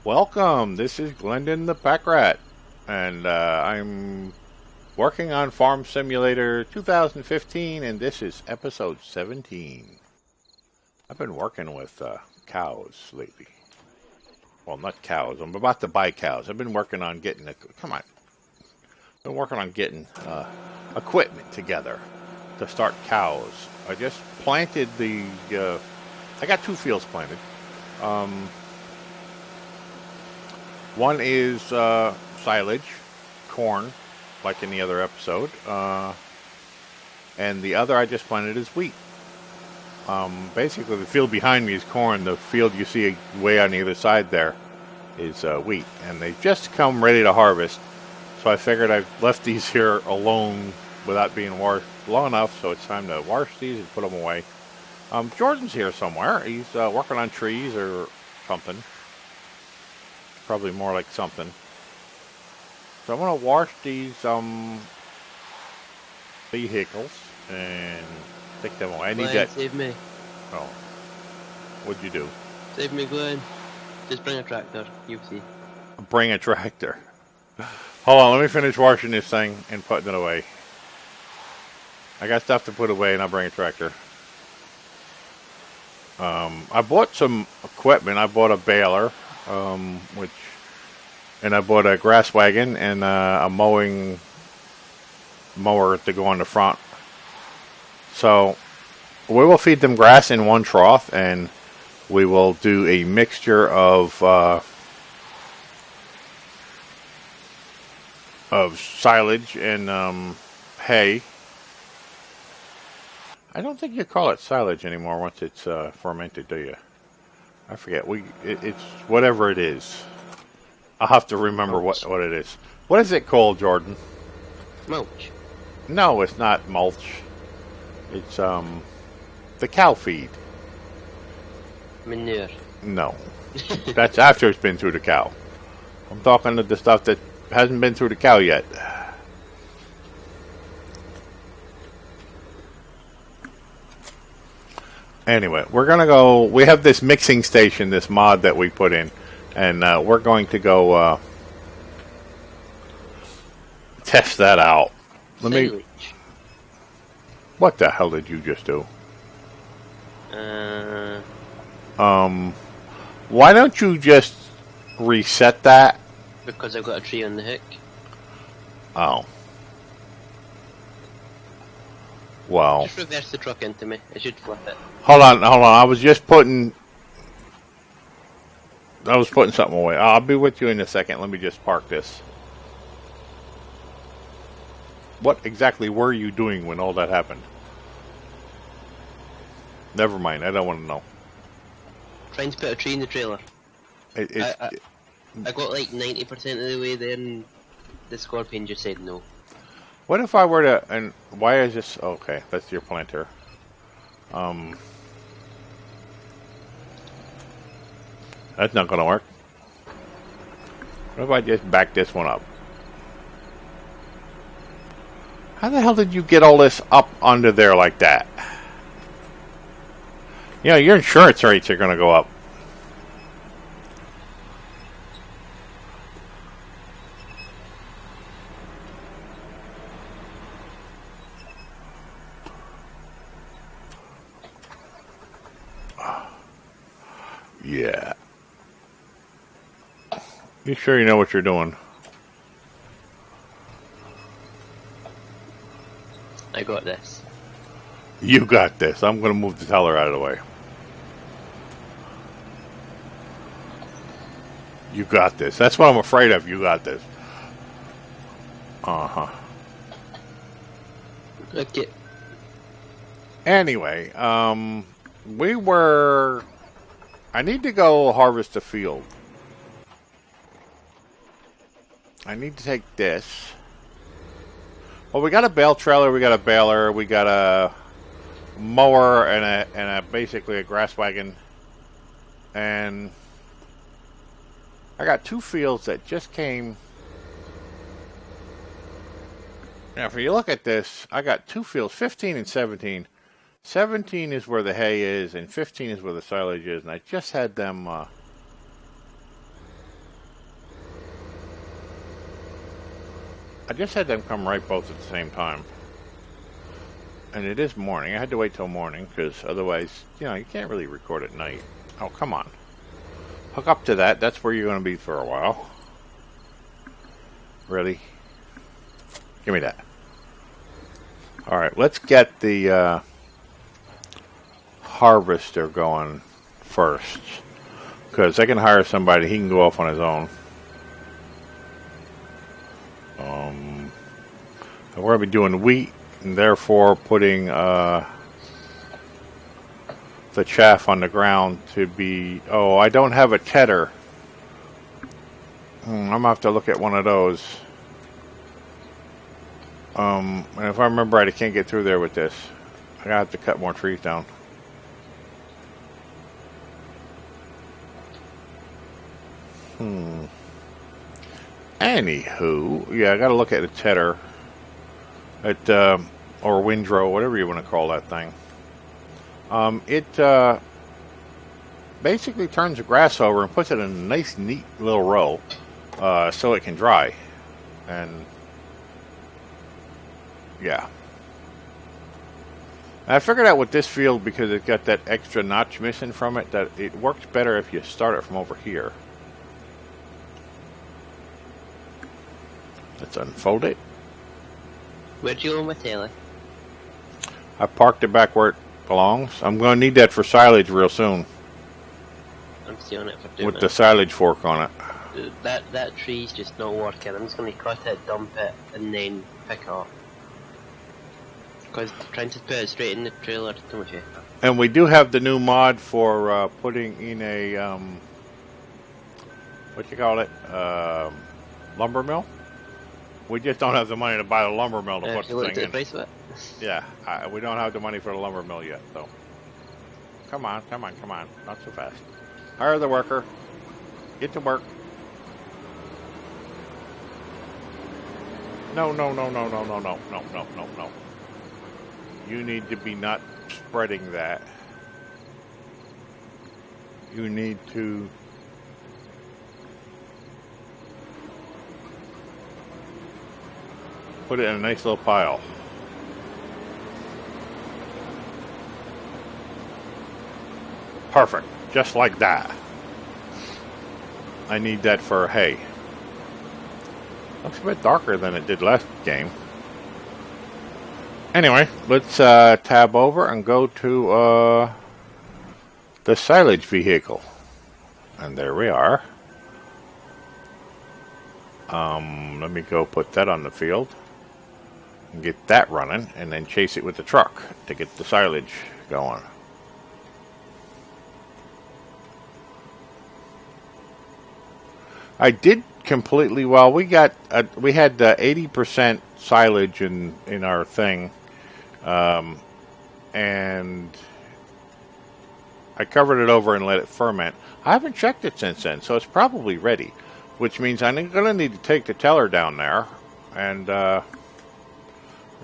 Welcome. This is Glendin ThePackRat, and I'm working on Farm Simulator 2015, and this is episode 17. I've been working with cows lately. Well, not cows. I'm about to buy cows. I've been working on getting Been working on getting equipment together to start cows. I just planted I got two fields planted. One is silage, corn, like in the other episode, and the other I just planted is wheat. Basically, the field behind me is corn. The field you see way on the other side there is wheat, and they've just come ready to harvest. So I figured I've left these here alone without being washed long enough, so it's time to wash these and put them away. Jordan's here somewhere. He's working on trees or something. Probably more like something. So I'm going to wash these vehicles and stick them away. I need that. Save me. Oh. What'd you do? Save me, Glenn. Just bring a tractor. You see. Bring a tractor. Hold on, let me finish washing this thing and putting it away. I got stuff to put away and I'll bring a tractor. I bought some equipment. I bought a baler. And I bought a grass wagon and a mowing mower to go on the front. So we will feed them grass in one trough, and we will do a mixture of silage and hay. I don't think you call it silage anymore once it's fermented, do you? I forget. It's whatever it is. I'll have to remember what it is. What is it called, Jordan? Mulch. No, it's not mulch. It's the cow feed. Manure. No. That's after it's been through the cow. I'm talking to the stuff that hasn't been through the cow yet. Anyway, we're going to go. We have this mixing station, this mod that we put in, and we're going to go test that out. What the hell did you just do? Why don't you just reset that? Because I've got a tree on the hook. Oh. Well. Just reverse the truck into me. I should flip it. Hold on. I was putting something away. I'll be with you in a second. Let me just park this. What exactly were you doing when all that happened? Never mind. I don't want to know. Trying to put a tree in the trailer. I got like 90% of the way there, and the scorpion just said no. What if I were to... And why is this... Okay, that's your planter. That's not going to work. What if I just back this one up? How the hell did you get all this up under there like that? You know, your insurance rates are going to go up. Yeah. You sure you know what you're doing? I got this. You got this. I'm going to move the teller out of the way. You got this. That's what I'm afraid of. You got this. Uh-huh. Okay. Anyway, I need to go harvest the field. I need to take this. Well, we got a bale trailer, we got a baler, we got a mower, and basically a grass wagon. And I got two fields that just came. Now, if you look at this, I got two fields, 15 and 17. 17 is where the hay is, and 15 is where the silage is, and I just had them I just had them come right both at the same time. And it is morning. I had to wait till morning because otherwise, you can't really record at night. Oh, come on. Hook up to that. That's where you're going to be for a while. Really? Give me that. Alright, let's get the harvester going first. Because I can hire somebody. He can go off on his own. We're going to be doing wheat. And therefore putting the chaff on the ground to be... Oh, I don't have a tedder. I'm going to have to look at one of those. And if I remember right, I can't get through there with this. I'm going to have to cut more trees down. Anywho, yeah, I got to look at a tedder. Or windrow, whatever you want to call that thing. It basically turns the grass over and puts it in a nice, neat little row so it can dry. And, yeah. I figured out with this field, because it's got that extra notch missing from it, that it works better if you start it from over here. Let's unfold it. Where'd you go with Taylor? I parked it back where it belongs. I'm going to need that for silage real soon. I'm stealing it for 2 minutes. With the silage fork on it. Dude, that tree's just not working. I'm just going to cut it, dump it, and then pick it up. Because trying to put it straight in the trailer is too much effort. And we do have the new mod for putting in a, what you call it, lumber mill. We just don't have the money to buy the lumber mill to put the thing in. Price of it? Yeah, we don't have the money for the lumber mill yet, so. Come on. Not so fast. Hire the worker. Get to work. No. You need to be not spreading that. You need to... put it in a nice little pile. Perfect. Just like that. I need that for hay. Looks a bit darker than it did last game. Anyway, let's tab over and go to the silage vehicle. And there we are. Let me go put that on the field. And get that running, and then chase it with the truck to get the silage going. I did completely well. We had 80% silage in our thing, and I covered it over and let it ferment. I haven't checked it since then, so it's probably ready, which means I'm going to need to take the teller down there and I'm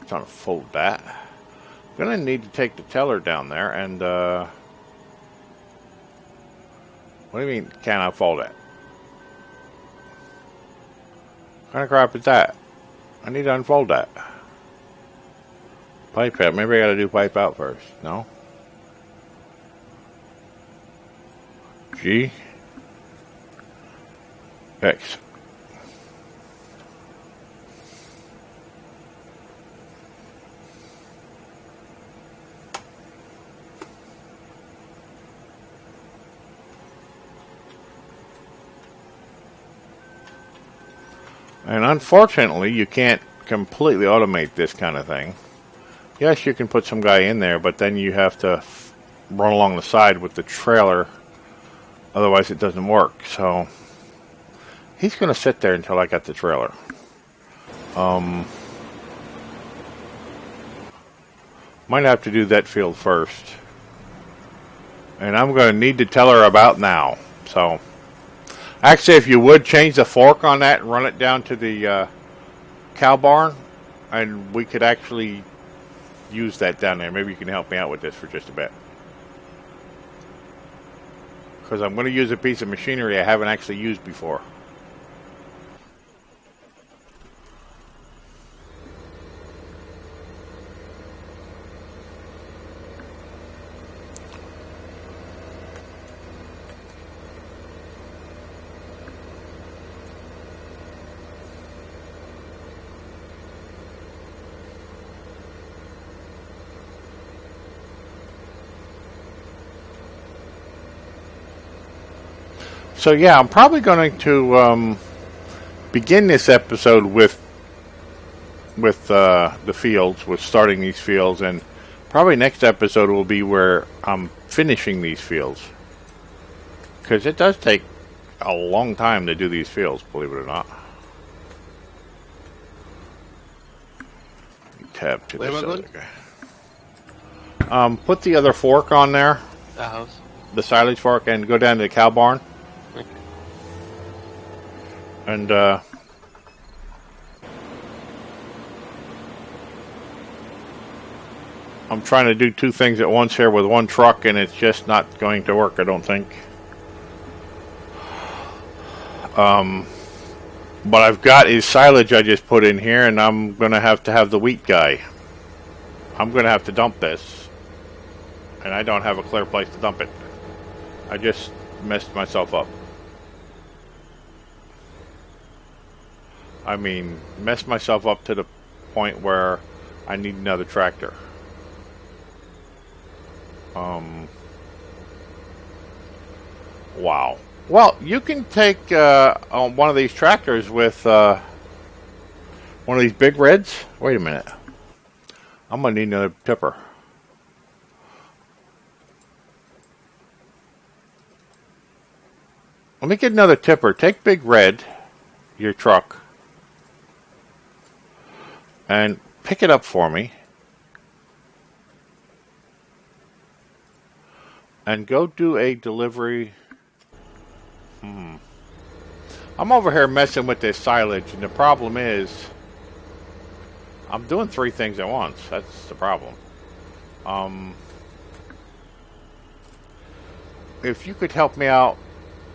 trying to fold that. I'm going to need to take the teller down there and what do you mean can't I fold it? What kind of crap is that? I need to unfold that. Pipe out. Maybe I got to do pipe out first. No? G. X. And unfortunately, you can't completely automate this kind of thing. Yes, you can put some guy in there, but then you have to run along the side with the trailer. Otherwise, it doesn't work. So, he's going to sit there until I got the trailer. Might have to do that field first. And I'm going to need the teller about now. So, actually, if you would change the fork on that and run it down to the cow barn, and we could actually use that down there. Maybe you can help me out with this for just a bit. Because I'm going to use a piece of machinery I haven't actually used before. So yeah, I'm probably going to begin this episode with the fields, with starting these fields, and probably next episode will be where I'm finishing these fields, because it does take a long time to do these fields, believe it or not. Tab to Where this am I other going? guy. Put the other fork on there, The house. the silage fork, and go down to the cow barn. Okay. And I'm trying to do two things at once here with one truck, and it's just not going to work, I don't think. What I've got is silage I just put in here, and I'm going to have the wheat guy. I'm going to have to dump this, and I don't have a clear place to dump it. I just messed myself up. I mean, messed myself up to the point where I need another tractor. Wow. Well, you can take one of these tractors with one of these big reds. Wait a minute. I'm going to need another tipper. Let me get another tipper. Take Big Red, your truck, and pick it up for me. And go do a delivery. I'm over here messing with this silage, and the problem is I'm doing three things at once. That's the problem. If you could help me out,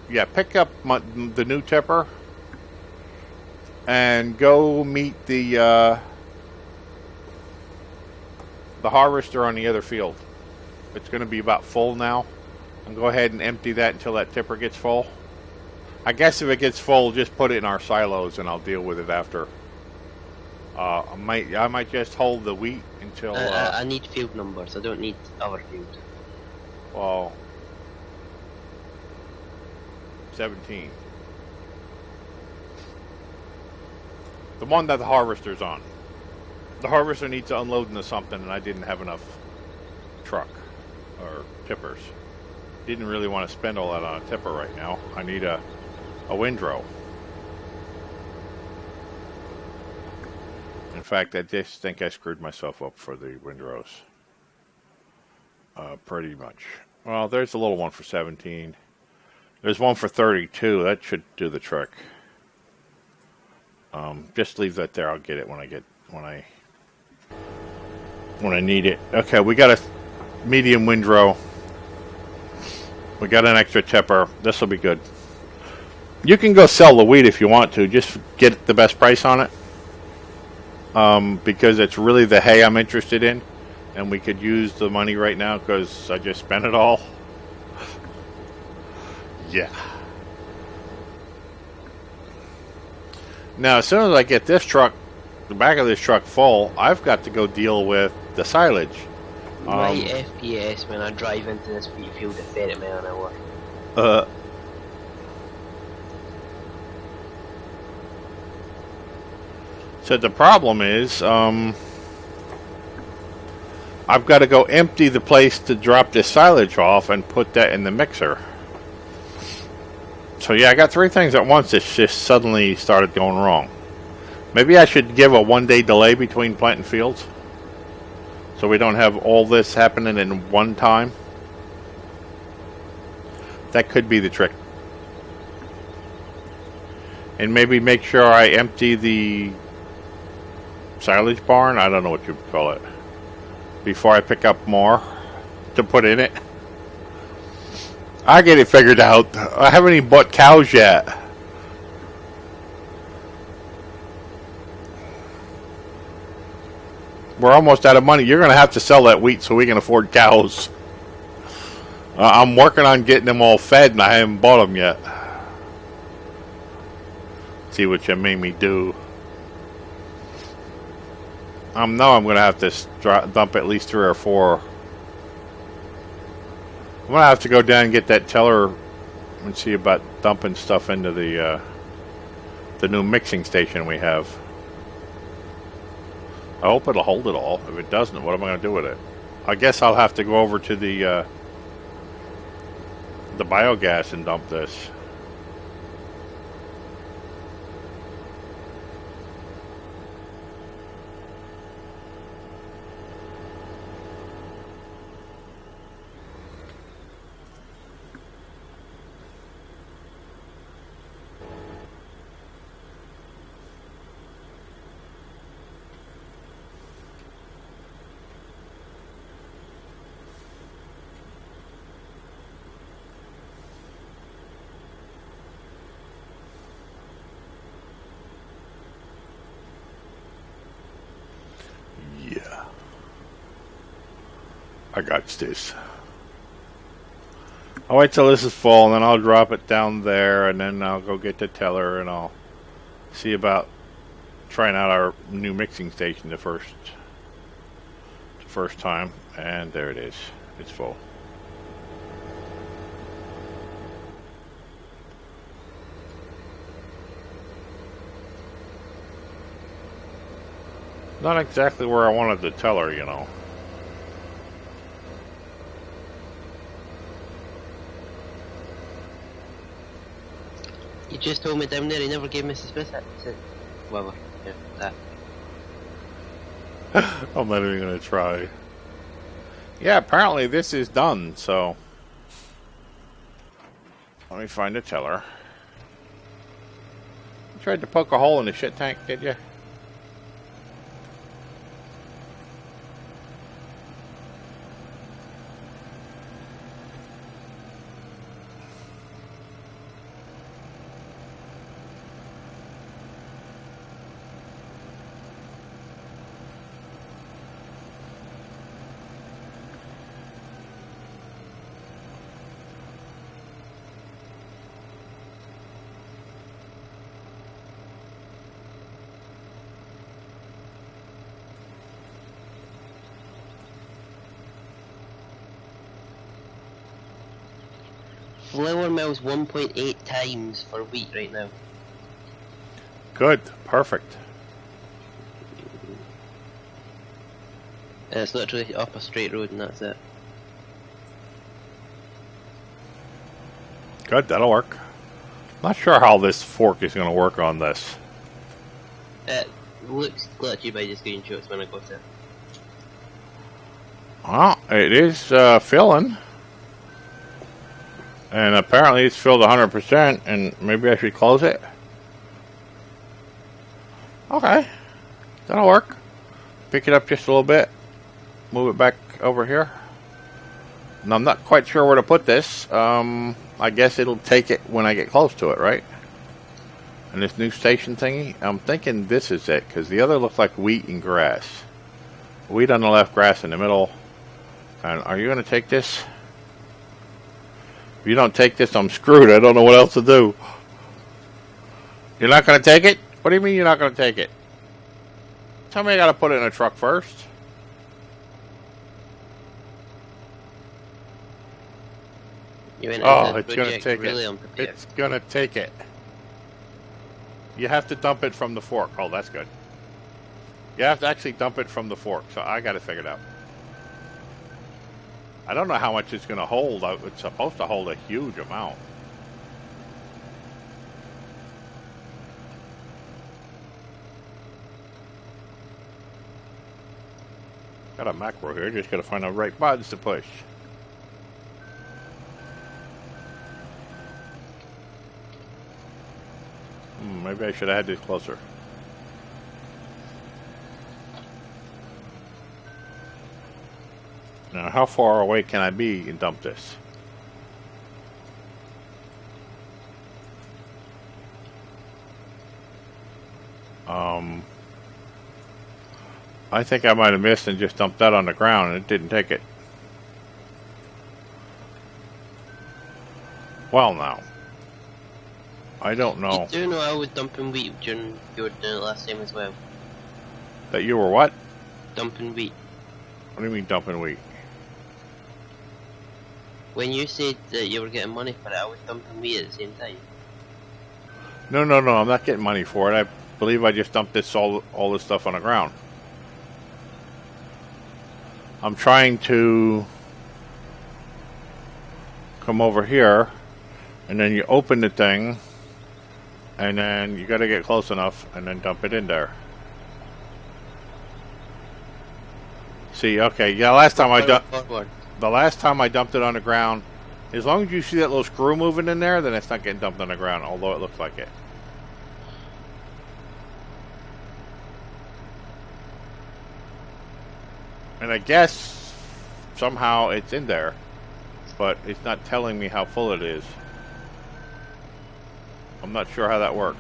yeah, pick up the new tipper and go meet the harvester on the other field. It's going to be about full now. And go ahead and empty that until that tipper gets full. I guess if it gets full, just put it in our silos and I'll deal with it after. I might just hold the wheat until... I need field numbers. I don't need our field. Well... 17. The one that the harvester's on. The harvester needs to unload into something, and I didn't have enough truck or tippers. Didn't really want to spend all that on a tipper right now. I need a windrow. In fact, I just think I screwed myself up for the windrows. Pretty much. Well, there's a little one for 17. There's one for 32. That should do the trick. Just leave that there. I'll get it when I need it. Okay, we got a medium windrow. We got an extra tipper. This will be good. You can go sell the wheat if you want to. Just get the best price on it. Because it's really the hay I'm interested in. And we could use the money right now because I just spent it all. Yeah. Now, as soon as I get this truck, the back of this truck full, I've got to go deal with the silage. My FPS when I drive into this wheat field at 30 miles an hour. So the problem is, I've got to go empty the place to drop this silage off and put that in the mixer. So yeah, I got three things at once that just suddenly started going wrong. Maybe I should give a 1-day delay between planting fields, so we don't have all this happening in one time. That could be the trick. And maybe make sure I empty the silage barn, I don't know what you call it, before I pick up more to put in it. I get it figured out. I haven't even bought cows yet. We're almost out of money. You're going to have to sell that wheat so we can afford cows. I'm working on getting them all fed, and I haven't bought them yet. See what you made me do. No, I'm going to have to dump at least 3 or 4. I'm going to have to go down and get that teller and see about dumping stuff into the new mixing station we have. I hope it'll hold it all. If it doesn't, what am I going to do with it? I guess I'll have to go over to the biogas and dump this. Yeah. I got this. I'll wait till this is full, and then I'll drop it down there, and then I'll go get the teller, and I'll see about trying out our new mixing station the first time. And there it is. It's full. Not exactly where I wanted the teller, you know. You just told me down there, he never gave me specifics. Whatever, yeah, that. I'm not even going to try. Yeah, apparently this is done, so... Let me find the teller. You tried to poke a hole in the shit tank, did you? Flour mills 1.8 times for wheat right now. Good. Perfect. And it's literally up a straight road and that's it. Good. That'll work. Not sure how this fork is going to work on this. It looks glitchy by the screenshots when I got it. Well, it is filling. And apparently it's filled 100%, and maybe I should close it. Okay. That'll work. Pick it up just a little bit. Move it back over here. And I'm not quite sure where to put this. I guess it'll take it when I get close to it, right? And this new station thingy, I'm thinking this is it, because the other looks like wheat and grass. Wheat on the left, grass in the middle. And are you going to take this? If you don't take this, I'm screwed. I don't know what else to do. You're not going to take it? What do you mean you're not going to take it? Tell me I got to put it in a truck first. You went Oh, into it's the going to project take really it. unprepared. It's going to take it. You have to dump it from the fork. Oh, that's good. You have to actually dump it from the fork, so I got it figured out. I don't know how much it's going to hold. It's supposed to hold a huge amount. Got a macro here. Just got to find the right buttons to push. Maybe I should have had this closer. Now, how far away can I be and dump this? I think I might have missed and just dumped that on the ground and it didn't take it. Well, now. I don't know. You do know I was dumping wheat during you were doing it last time as well. That you were what? Dumping wheat. What do you mean dumping wheat? When you said that you were getting money for it, I was dumping wheat at the same time. No, I'm not getting money for it. I believe I just dumped all this stuff on the ground. I'm trying to come over here, and then you open the thing, and then you got to get close enough, and then dump it in there. See, okay, yeah. The last time I dumped it on the ground, as long as you see that little screw moving in there, then it's not getting dumped on the ground, although it looks like it. And I guess somehow it's in there, but it's not telling me how full it is. I'm not sure how that works.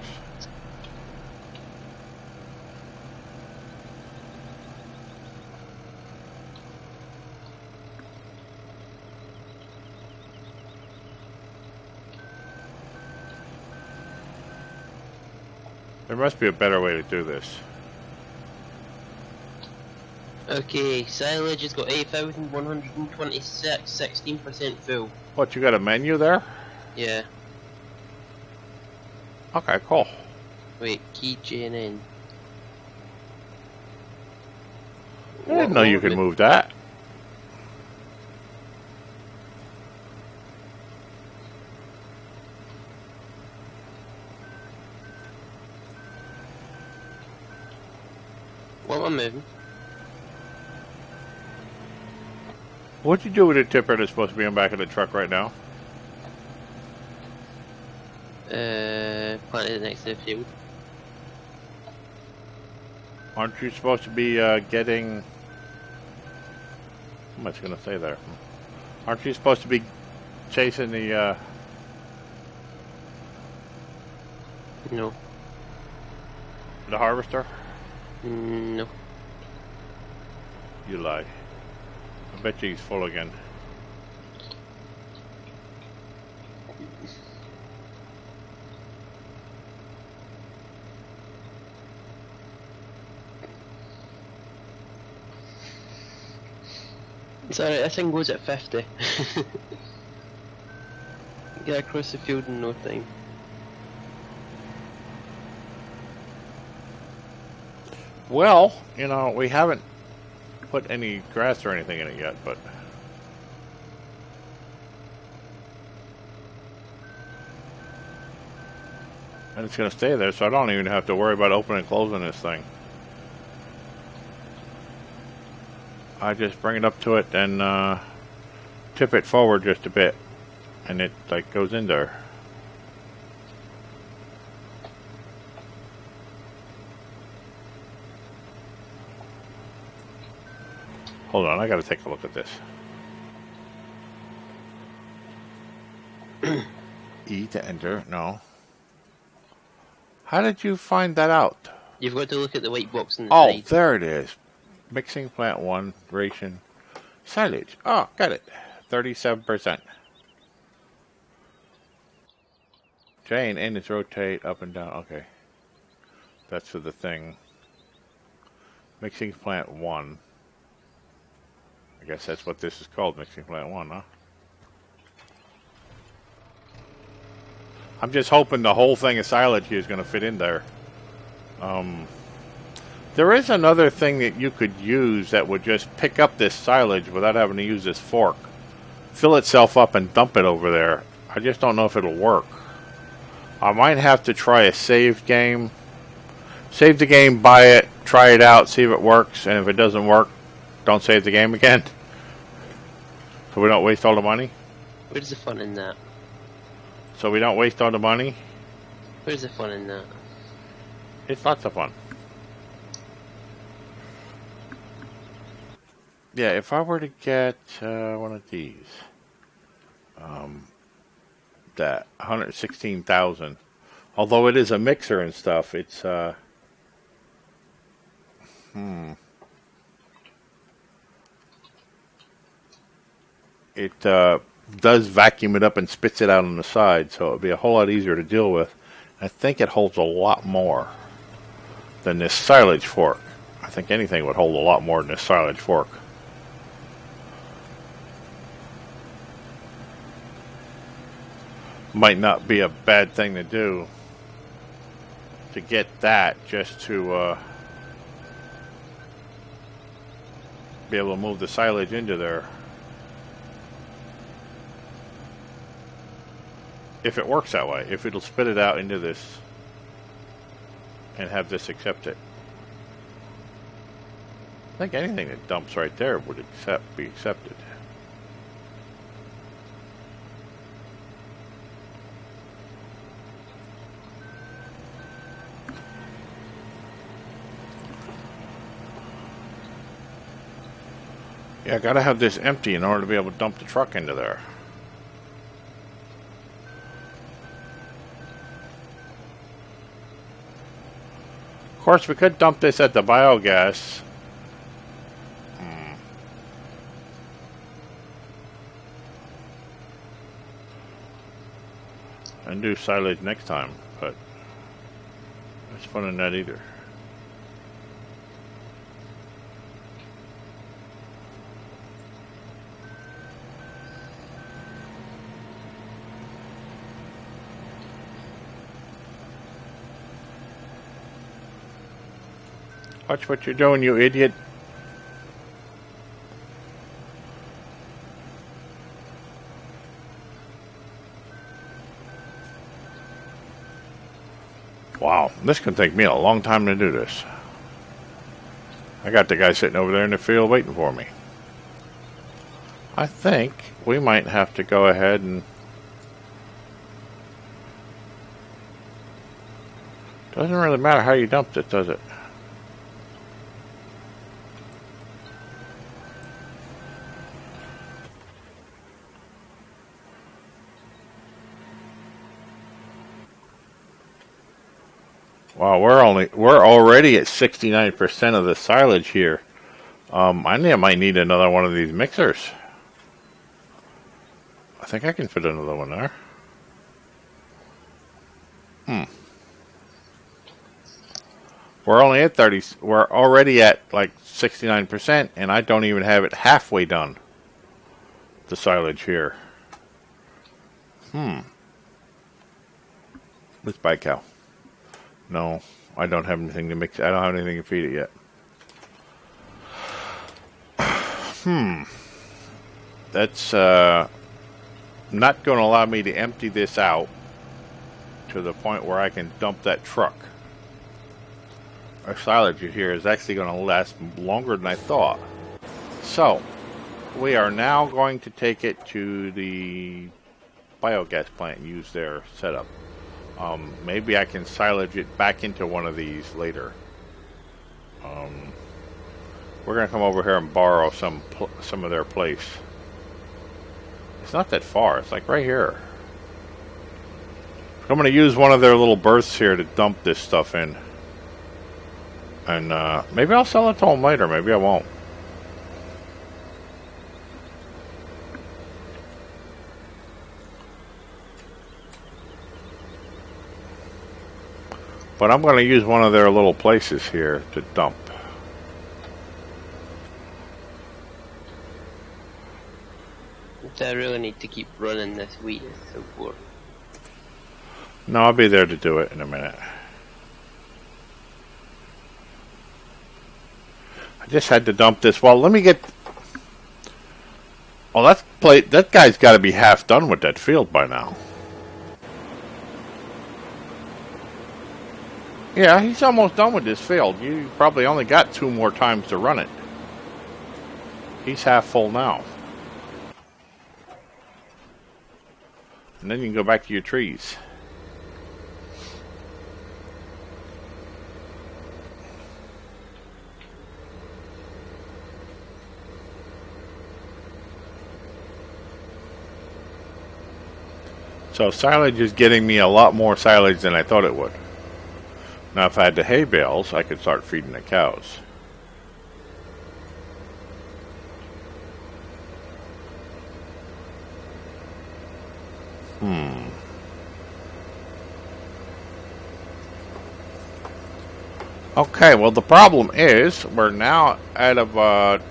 There must be a better way to do this. Okay, silage has got 8,126, 16% full. What, you got a menu there? Yeah. Okay, cool. Wait, key JNN. I didn't know you could move that. What am I moving? What'd you do with the tipper that's supposed to be on the back of the truck right now? Planted it next to the field. Aren't you supposed to be getting... How much going to say there? Aren't you supposed to be chasing the... No. The harvester? No. You lie. I bet you he's full again. It's alright, this thing goes at 50. Get across the field in no time. Well, you know, we haven't put any grass or anything in it yet, but... And it's going to stay there, so I don't even have to worry about opening and closing this thing. I just bring it up to it and tip it forward just a bit, and it like goes in there. Hold on, I gotta take a look at this. E to enter, no. How did you find that out? You've got to look at the white box on the Oh, side. there it is. Mixing plant 1, ration, silage. Oh, got it. 37%. J and N is rotate up and down. Okay. That's for the thing. Mixing plant 1. I guess that's what this is called, mixing plant 1, huh? I'm just hoping the whole thing of silage here is going to fit in there. There is another thing that you could use that would just pick up this silage without having to use this fork. Fill itself up and dump it over there. I just don't know if it'll work. I might have to try a save game. Save the game, buy it, try it out, see if it works, and if it doesn't work, don't save the game again. So we don't waste all the money? Where's the fun in that? So we don't waste all the money? Where's the fun in that? It's lots of fun. Yeah, if I were to get one of these, that 116,000, although it is a mixer and stuff, it's it does vacuum it up and spits it out on the side, so it'll be a whole lot easier to deal with. I think it holds a lot more than this silage fork. I think anything would hold a lot more than this silage fork. might not be a bad thing to do to get that, just to be able to move the silage into there. If it works that way, if it'll spit it out into this and have this accept it. I think anything that dumps right there would be accepted. Yeah, I gotta have this empty in order to be able to dump the truck into there. Of course, we could dump this at the biogas. And do silage next time, but it's fun in that either. Watch what you're doing, you idiot. Wow, this can take me a long time to do this. I got the guy sitting over there in the field waiting for me. I think we might have to go ahead and... Doesn't really matter how you dumped it, does it? Wow, we're already at 69% of the silage here. I might need another one of these mixers. I think I can fit another one there. We're only at 30. We're already at like 69%, and I don't even have it halfway done. The silage here. Let's buy cow. No, I don't have anything to mix. I don't have anything to feed it yet. That's not going to allow me to empty this out to the point where I can dump that truck. Our silage here is actually going to last longer than I thought. So, we are now going to take it to the biogas plant and use their setup. Maybe I can silage it back into one of these later. We're going to come over here and borrow some of their place. It's not that far. It's like right here. I'm going to use one of their little berths here to dump this stuff in. And maybe I'll sell it to them later. Maybe I won't. But I'm going to use one of their little places here to dump. Do I really need to keep running this wheat and so forth? No, I'll be there to do it in a minute. I just had to dump this. Well, let me get... Well, that guy's got to be half done with that field by now. Yeah, he's almost done with this field. You probably only got 2 more times to run it. He's half full now. And then you can go back to your trees. So silage is getting me a lot more silage than I thought it would. Now if I had the hay bales, I could start feeding the cows. Okay, well the problem is we're now out of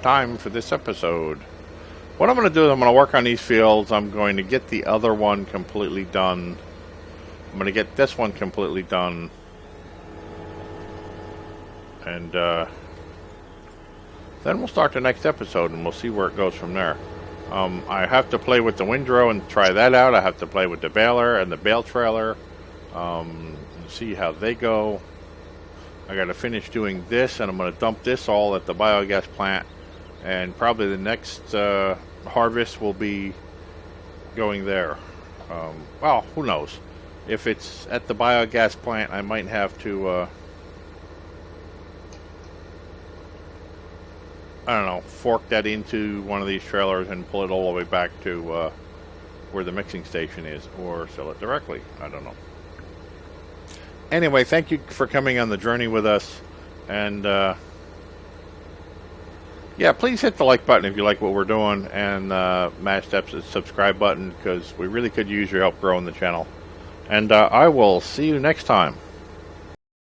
time for this episode. what I'm going to do is I'm going to work on these fields. I'm going to get the other one completely done. I'm going to get this one completely done. And then we'll start the next episode and we'll see where it goes from there. I have to play with the windrow and try that out. I have to play with the baler and the bale trailer. And see how they go. I got to finish doing this, and I'm going to dump this all at the biogas plant. And probably the next harvest will be going there. Well, who knows? If it's at the biogas plant, I might have to, I don't know, fork that into one of these trailers and pull it all the way back to where the mixing station is, or sell it directly. I don't know. Anyway, thank you for coming on the journey with us. And, yeah, please hit the like button if you like what we're doing, and mash that subscribe button, because we really could use your help growing the channel. And I will see you next time.